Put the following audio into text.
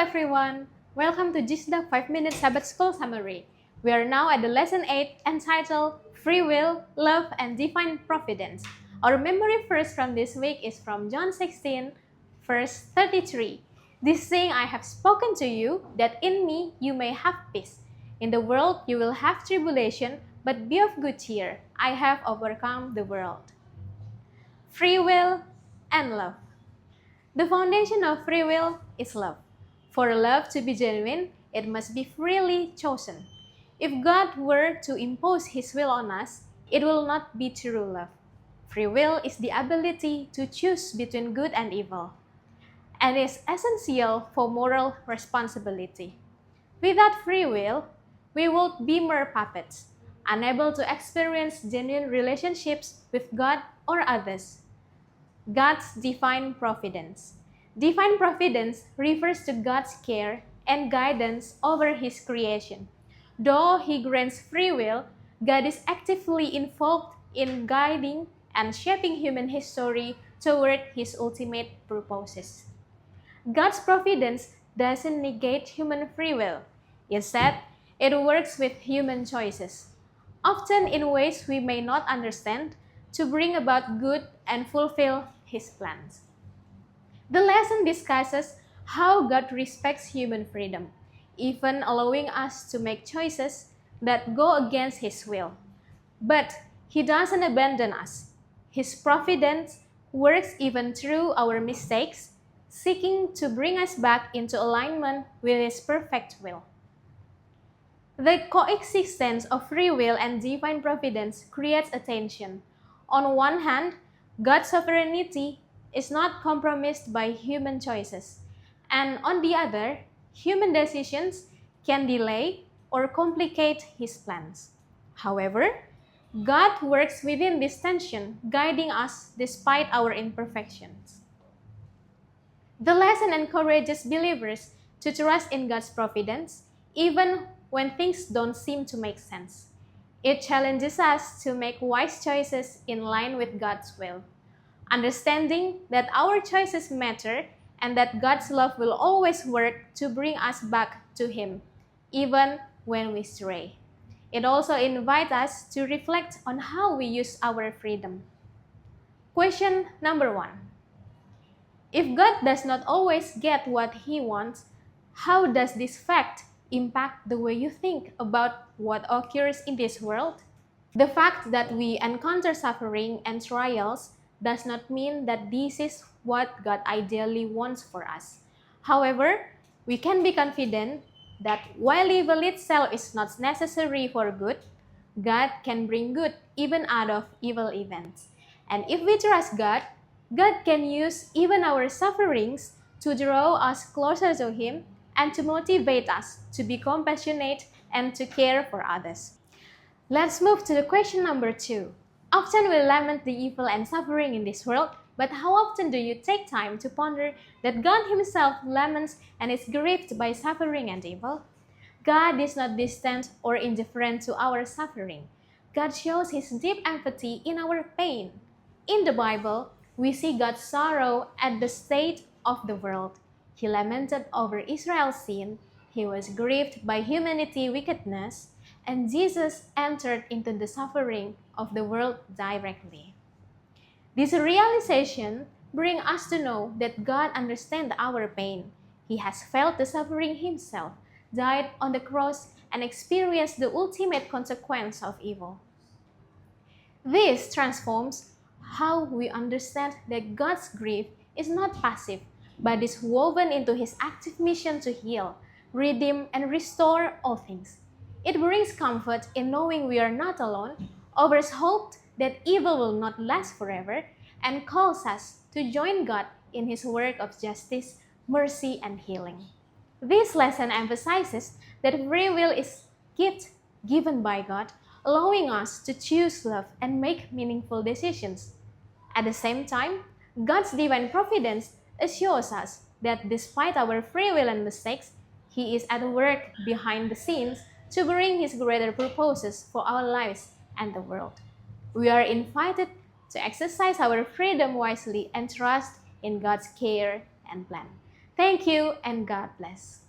everyone! Welcome to Gisda 5-Minute Sabbath School Summary. We are now at the Lesson 8 entitled Free Will, Love, and Divine Providence. Our memory verse from this week is from John 16, verse 33. This saying I have spoken to you, that in me you may have peace. In the world you will have tribulation, but be of good cheer. I have overcome the world. Free will and love. The foundation of free will is love. For love to be genuine, it must be freely chosen. If God were to impose His will on us, it will not be true love. Free will is the ability to choose between good and evil, and is essential for moral responsibility. Without free will, we would be mere puppets, unable to experience genuine relationships with God or others. God's divine providence. Divine providence refers to God's care and guidance over His creation. Though He grants free will, God is actively involved in guiding and shaping human history toward His ultimate purposes. God's providence doesn't negate human free will. Instead, it works with human choices, often in ways we may not understand, to bring about good and fulfill His plans. The lesson discusses how God respects human freedom, even allowing us to make choices that go against His will. But He doesn't abandon us. His providence works even through our mistakes, seeking to bring us back into alignment with His perfect will. The coexistence of free will and divine providence creates a tension. On one hand, God's sovereignty is not compromised by human choices, and on the other, human decisions can delay or complicate His plans. However, God works within this tension, guiding us despite our imperfections. The lesson encourages believers to trust in God's providence, even when things don't seem to make sense. It challenges us to make wise choices in line with God's will, understanding that our choices matter and that God's love will always work to bring us back to Him, even when we stray. It also invites us to reflect on how we use our freedom. Question number 1. If God does not always get what He wants, how does this fact impact the way you think about what occurs in this world? The fact that we encounter suffering and trials does not mean that this is what God ideally wants for us. However, we can be confident that while evil itself is not necessary for good, God can bring good even out of evil events. And if we trust God, God can use even our sufferings to draw us closer to Him and to motivate us to be compassionate and to care for others. Let's move to the question number 2. Often we lament the evil and suffering in this world, but how often do you take time to ponder that God Himself laments and is grieved by suffering and evil? God is not distant or indifferent to our suffering. God shows His deep empathy in our pain. In the Bible, we see God's sorrow at the state of the world. He lamented over Israel's sin, He was grieved by humanity's wickedness, and Jesus entered into the suffering of the world directly. This realization brings us to know that God understands our pain. He has felt the suffering Himself, died on the cross, and experienced the ultimate consequence of evil. This transforms how we understand that God's grief is not passive, but is woven into His active mission to heal, redeem, and restore all things. It brings comfort in knowing we are not alone, offers hope that evil will not last forever, and calls us to join God in His work of justice, mercy, and healing. This lesson emphasizes that free will is a gift given by God, allowing us to choose love and make meaningful decisions. At the same time, God's divine providence assures us that despite our free will and mistakes, He is at work behind the scenes to bring His greater purposes for our lives and the world. We are invited to exercise our freedom wisely and trust in God's care and plan. Thank you and God bless.